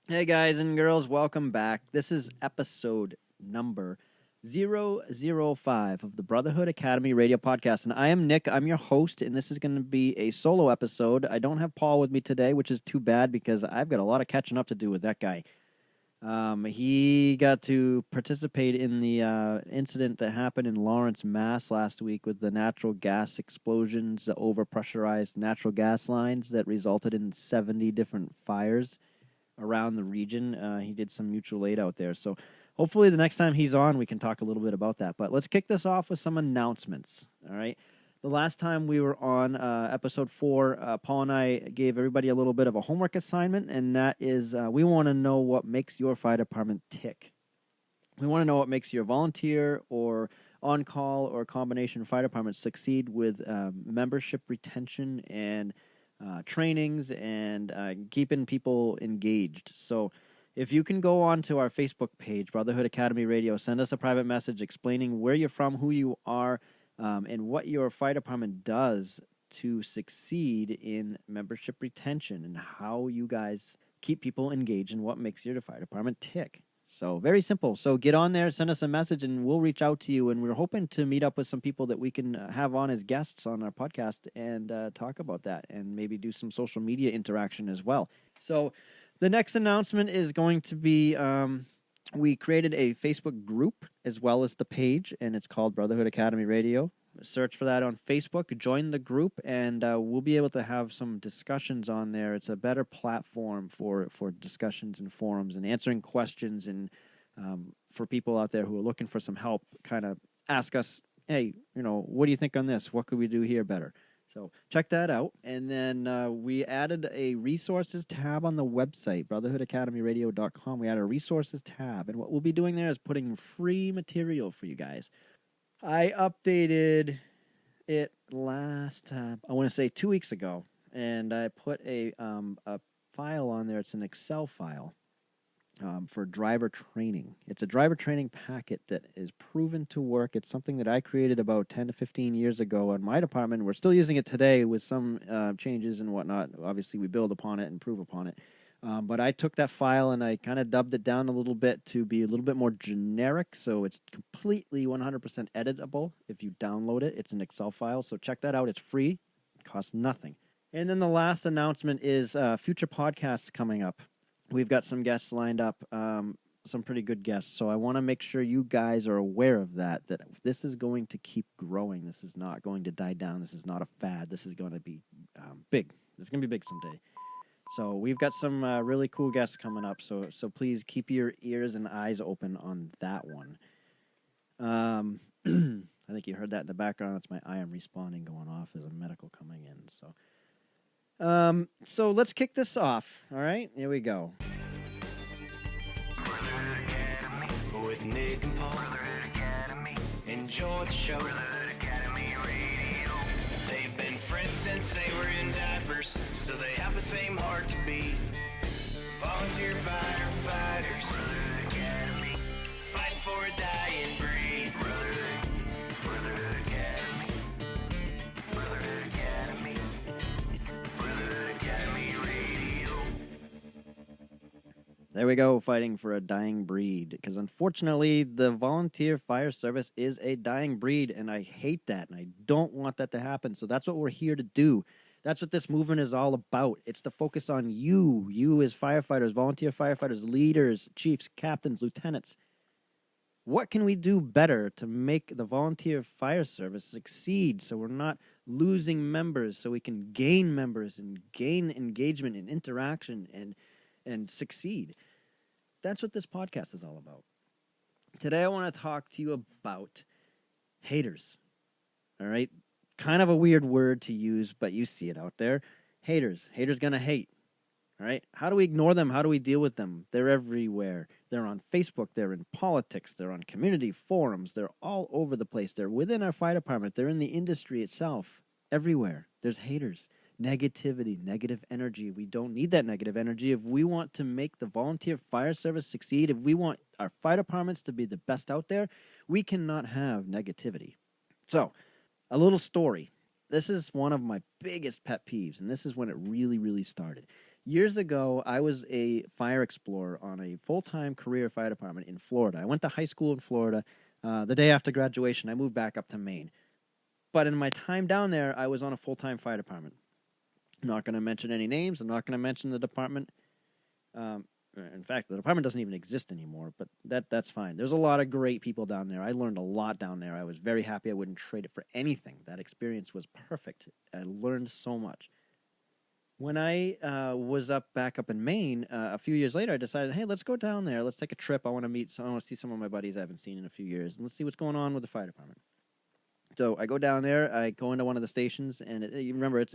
Hey guys and girls, welcome back. This is episode number 005 of the Brotherhood Academy Radio Podcast. And I am Nick, I'm your host, and this is going to be a solo episode. I don't have Paul with me today, which is too bad because I've got a lot of catching up to do with that guy. He got to participate in the incident that happened in Lawrence, Mass last week with the natural gas explosions, the overpressurized natural gas lines that resulted in 70 different fires around the region. He did some mutual aid out there. So hopefully the next time he's on, we can talk a little bit about that. But let's kick this off with some announcements. All right. The last time we were on episode 4, Paul and I gave everybody a little bit of a homework assignment, and that is we want to know what makes your fire department tick. We want to know what makes your volunteer or on-call or combination fire department succeed with membership retention and trainings and keeping people engaged. So if you can go on to our Facebook page, Brotherhood Academy Radio, send us a private message explaining where you're from, who you are, and what your fire department does to succeed in membership retention and how you guys keep people engaged and what makes your fire department tick. So very simple. So get on there, send us a message, and we'll reach out to you. And we're hoping to meet up with some people that we can have on as guests on our podcast and talk about that and maybe do some social media interaction as well. So the next announcement is going to be we created a Facebook group as well as the page, and it's called Brotherhood Academy Radio. Search for that on Facebook, join the group, and we'll be able to have some discussions on there. It's a better platform for discussions and forums and answering questions, and for people out there who are looking for some help, kind of ask us, hey, what do you think on this? What could we do here better? So check that out. And then we added a resources tab on the website, brotherhoodacademyradio.com. We added a resources tab, and what we'll be doing there is putting free material for you guys. I updated it last, I want to say 2 weeks ago, and I put a file on there. It's an Excel file for driver training. It's a driver training packet that is proven to work. It's something that I created about 10 to 15 years ago in my department. We're still using it today with some changes and whatnot. Obviously, we build upon it and improve upon it. But I took that file and I kind of dubbed it down a little bit to be a little bit more generic, so it's completely 100% editable. If you download it, it's an Excel file, so check that out. It's free. It costs nothing. And then the last announcement is future podcasts coming up. We've got some guests lined up, some pretty good guests, so I want to make sure you guys are aware of that this is going to keep growing. This is not going to die down. This is not a fad. This is going to be big. It's going to be big someday. So we've got some really cool guests coming up, so please keep your ears and eyes open on that one. I think you heard that in the background. It's my I am responding going off as a medical coming in. So let's kick this off. All right, here we go. With Nick and Paul. Enjoy the show. They've been friends since they were in diapers, so they have the same heart to beat. Volunteer firefighters, fighting for a dying breed. Brotherhood Academy, Brotherhood Academy, Brotherhood Academy Radio. There we go, fighting for a dying breed. Because unfortunately, the volunteer fire service is a dying breed, and I hate that, and I don't want that to happen. So that's what we're here to do. That's what this movement is all about. It's to focus on you as firefighters, volunteer firefighters, leaders, chiefs, captains, lieutenants. What can we do better to make the volunteer fire service succeed so we're not losing members, so we can gain members and gain engagement and interaction and succeed? That's what this podcast is all about. Today I want to talk to you about haters. All right? Kind of a weird word to use, but you see it out there. Haters. Haters gonna hate. All right? How do we ignore them? How do we deal with them? They're everywhere. They're on Facebook. They're in politics. They're on community forums. They're all over the place. They're within our fire department. They're in the industry itself. Everywhere. There's haters. Negativity, negative energy. We don't need that negative energy. If we want to make the volunteer fire service succeed, if we want our fire departments to be the best out there, we cannot have negativity. So, a little story. This is one of my biggest pet peeves, and this is when it really, really started. Years ago, I was a fire explorer on a full-time career fire department in Florida. I went to high school in Florida. The day after graduation, I moved back up to Maine. But in my time down there, I was on a full-time fire department. I'm not going to mention any names. I'm not going to mention the department. In fact, the department doesn't even exist anymore, but that's fine. There's a lot of great people down there. I learned a lot down there. I was very happy. I wouldn't trade it for anything. That experience was perfect. I learned so much. When I was back up in Maine, a few years later, I decided, hey, let's go down there. Let's take a trip. I want to see some of my buddies I haven't seen in a few years, and let's see what's going on with the fire department. So I go down there. I go into one of the stations, and you remember, it's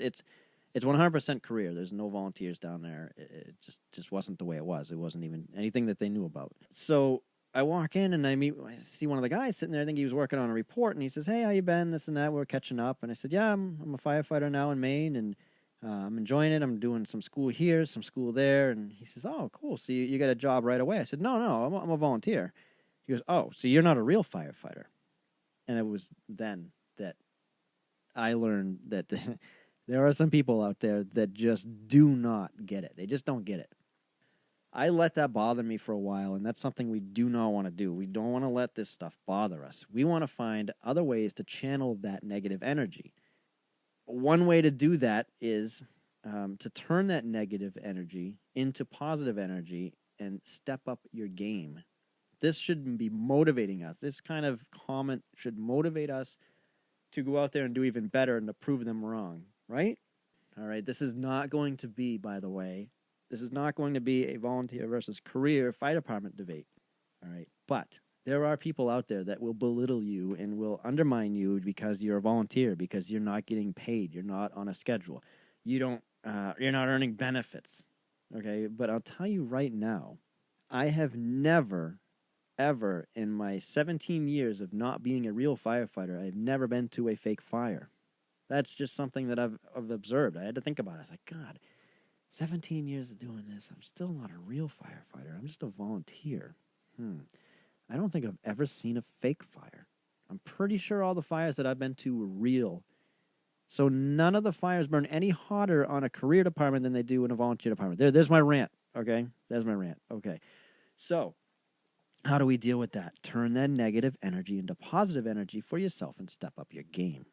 100% career. There's no volunteers down there. It just wasn't the way it was. It wasn't even anything that they knew about. So I walk in and I see one of the guys sitting there. I think he was working on a report, and he says, "Hey, how you been? This and that. We're catching up." And I said, "Yeah, I'm a firefighter now in Maine, and I'm enjoying it. I'm doing some school here, some school there." And he says, "Oh, cool. So you got a job right away?" I said, "No, I'm a volunteer." He goes, "Oh, so you're not a real firefighter?" And it was then that I learned that there are some people out there that just do not get it. They just don't get it. I let that bother me for a while, and that's something we do not want to do. We don't want to let this stuff bother us. We want to find other ways to channel that negative energy. One way to do that is to turn that negative energy into positive energy and step up your game. This should be motivating us. This kind of comment should motivate us to go out there and do even better and to prove them wrong, right? All right, this is not going to be, by the way, this is not going to be a volunteer versus career fire department debate, all right? But there are people out there that will belittle you and will undermine you because you're a volunteer, because you're not getting paid, you're not on a schedule, you're not earning benefits, okay? But I'll tell you right now, I have never, ever in my 17 years of not being a real firefighter, I've never been to a fake fire. That's just something that I've observed. I had to think about it. I was like, God, 17 years of doing this, I'm still not a real firefighter. I'm just a volunteer. I don't think I've ever seen a fake fire. I'm pretty sure all the fires that I've been to were real. So none of the fires burn any hotter on a career department than they do in a volunteer department. There's my rant, okay? There's my rant, okay. So how do we deal with that? Turn that negative energy into positive energy for yourself and step up your game.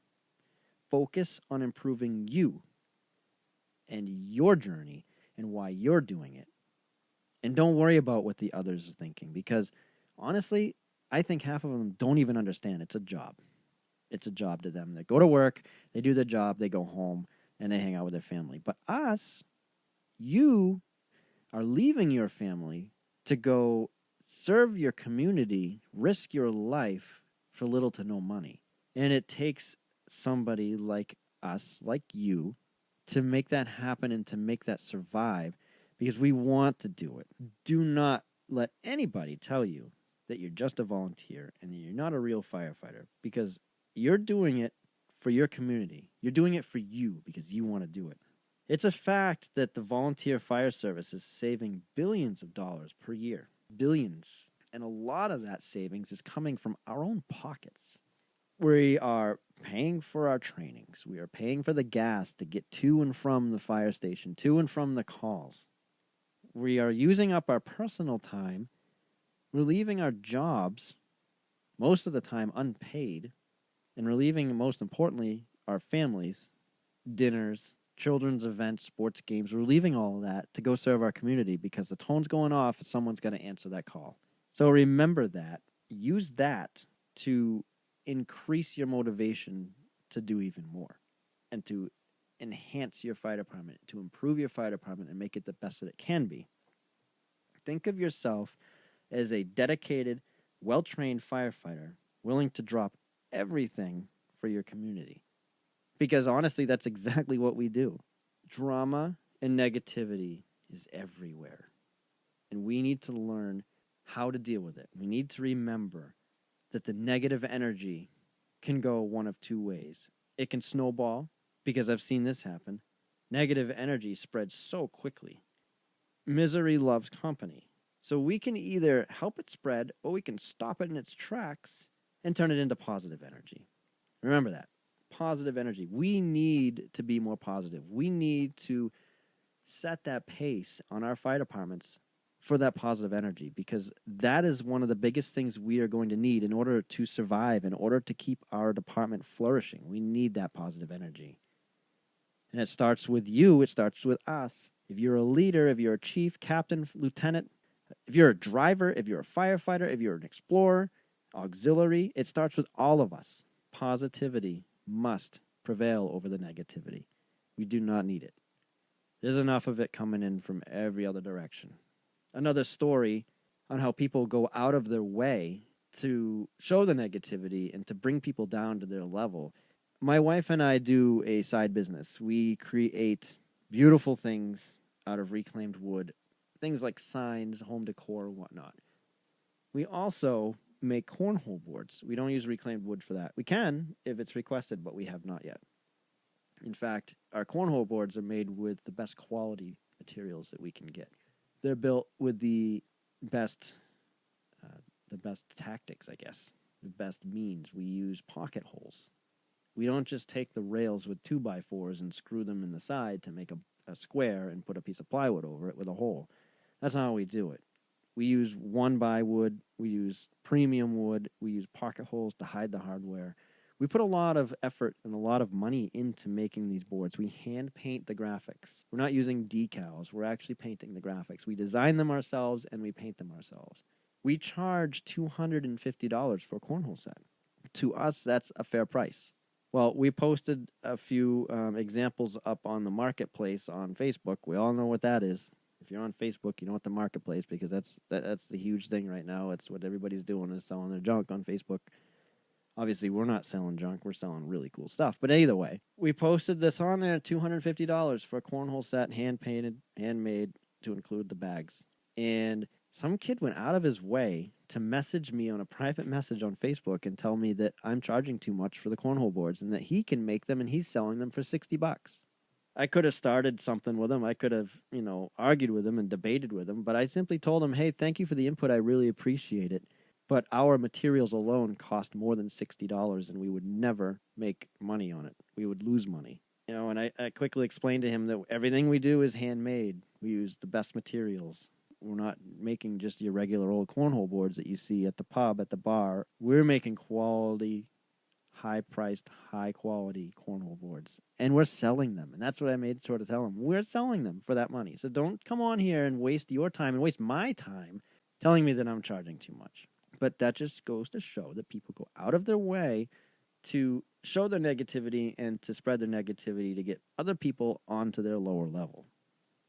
Focus on improving you and your journey and why you're doing it. And don't worry about what the others are thinking, because honestly, I think half of them don't even understand it's a job. It's a job to them. They go to work, they do their job, they go home, and they hang out with their family. But us, you are leaving your family to go serve your community, risk your life for little to no money. And it takes somebody like us, like you, to make that happen and to make that survive, because we want to do it. Do not let anybody tell you that you're just a volunteer and that you're not a real firefighter, because you're doing it for your community. You're doing it for you because you want to do it. It's a fact that the volunteer fire service is saving billions of dollars per year. Billions. And a lot of that savings is coming from our own pockets. We are paying for our trainings. We are paying for the gas to get to and from the fire station, to and from the calls. We are using up our personal time. We're leaving our jobs, most of the time unpaid, and we're leaving, most importantly, our families, dinners, children's events, sports games. We're leaving all of that to go serve our community because the tone's going off and someone's got to answer that call. So remember that. Use that to increase your motivation to do even more and to enhance your fire department, to improve your fire department and make it the best that it can be. Think of yourself as a dedicated, well-trained firefighter willing to drop everything for your community. Because honestly, that's exactly what we do. Drama and negativity is everywhere. And we need to learn how to deal with it. We need to remember that the negative energy can go one of two ways. It can snowball, because I've seen this happen. Negative energy spreads so quickly. Misery loves company. So we can either help it spread, or we can stop it in its tracks and turn it into positive energy. Remember that. Positive energy. We need to be more positive. We need to set that pace on our fire departments for that positive energy, because that is one of the biggest things we are going to need in order to survive, in order to keep our department flourishing. We need that positive energy. And it starts with you. It starts with us. If you're a leader, if you're a chief, captain, lieutenant, if you're a driver, if you're a firefighter, if you're an explorer, auxiliary, it starts with all of us. Positivity must prevail over the negativity. We do not need it. There's enough of it coming in from every other direction. Another story on how people go out of their way to show the negativity and to bring people down to their level. My wife and I do a side business. We create beautiful things out of reclaimed wood, things like signs, home decor, and whatnot. We also make cornhole boards. We don't use reclaimed wood for that. We can if it's requested, but we have not yet. In fact, our cornhole boards are made with the best quality materials that we can get. They're built with the best tactics, I guess, the best means. We use pocket holes. We don't just take the rails with 2x4s and screw them in the side to make a square and put a piece of plywood over it with a hole. That's not how we do it. We use 1x wood. We use premium wood. We use pocket holes to hide the hardware. We put a lot of effort and a lot of money into making these boards. We hand paint the graphics. We're not using decals. We're actually painting the graphics. We design them ourselves and we paint them ourselves. We charge $250 for a cornhole set. To us, that's a fair price. Well, we posted a few examples up on the marketplace on Facebook. We all know what that is. If you're on Facebook, you know what the marketplace, because that's the huge thing right now. It's what everybody's doing, is selling their junk on Facebook. Obviously, we're not selling junk. We're selling really cool stuff. But either way, we posted this on there, $250 for a cornhole set, hand-painted, handmade, to include the bags. And some kid went out of his way to message me on a private message on Facebook and tell me that I'm charging too much for the cornhole boards and that he can make them and he's selling them for $60. I could have started something with him. I could have, argued with him and debated with him. But I simply told him, hey, thank you for the input. I really appreciate it. But our materials alone cost more than $60, and we would never make money on it. We would lose money. And I quickly explained to him that everything we do is handmade. We use the best materials. We're not making just your regular old cornhole boards that you see at the pub, at the bar. We're making quality, high-priced, high-quality cornhole boards. And we're selling them. And that's what I made sure to tell him. We're selling them for that money. So don't come on here and waste your time and waste my time telling me that I'm charging too much. But that just goes to show that people go out of their way to show their negativity and to spread their negativity to get other people onto their lower level.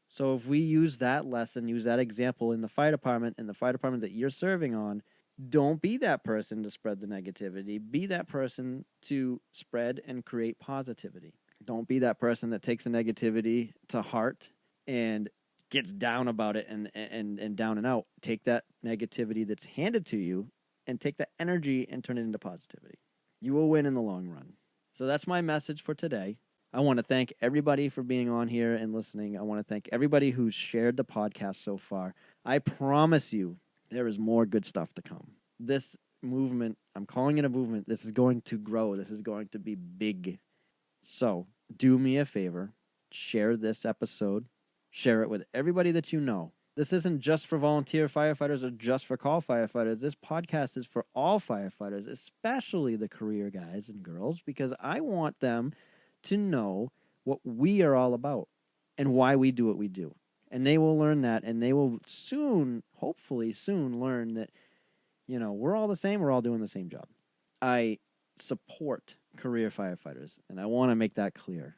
So if we use that lesson, use that example in the fire department and the fire department that you're serving on, don't be that person to spread the negativity. Be that person to spread and create positivity. Don't be that person that takes the negativity to heart and gets down about it and down and out. Take that negativity that's handed to you and take that energy and turn it into positivity. You will win in the long run. So that's my message for today. I want to thank everybody for being on here and listening. I want to thank everybody who's shared the podcast so far. I promise you there is more good stuff to come. This movement, I'm calling it a movement, this is going to grow. This is going to be big. So do me a favor, share this episode. Share it with everybody that you know. This isn't just for volunteer firefighters or just for call firefighters. This podcast is for all firefighters, especially the career guys and girls, because I want them to know what we are all about and why we do what we do. And they will learn that, and they will soon, hopefully soon, learn that, we're all the same. We're all doing the same job. I support career firefighters, and I want to make that clear.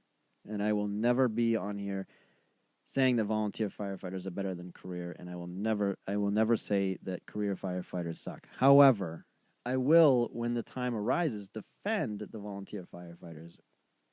And I will never be on here saying that volunteer firefighters are better than career, and I will never say that career firefighters suck. However, I will, when the time arises, defend the volunteer firefighters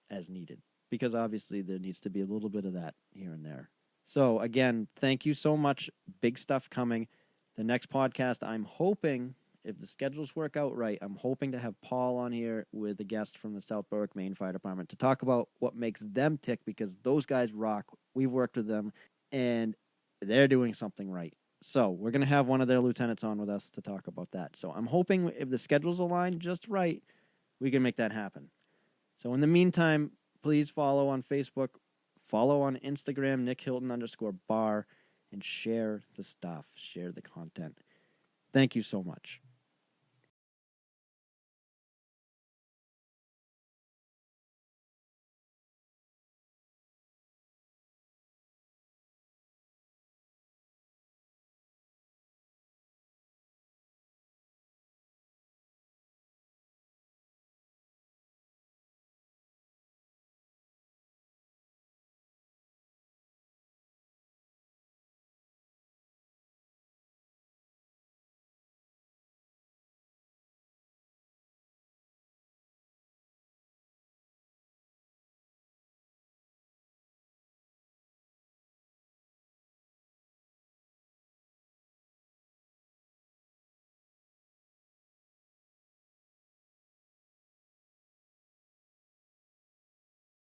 as needed, because obviously there needs to be a little bit of that here and there. So again, thank you so much. Big stuff coming. The next podcast, I'm hoping, if the schedules work out right, I'm hoping to have Paul on here with a guest from the South Berwick, Maine Fire Department to talk about what makes them tick, because those guys rock. We've worked with them, and they're doing something right. So we're going to have one of their lieutenants on with us to talk about that. So I'm hoping if the schedules align just right, we can make that happen. So in the meantime, please follow on Facebook, Follow on Instagram, nickhilton_bar, and share the stuff. Share the content. Thank you so much.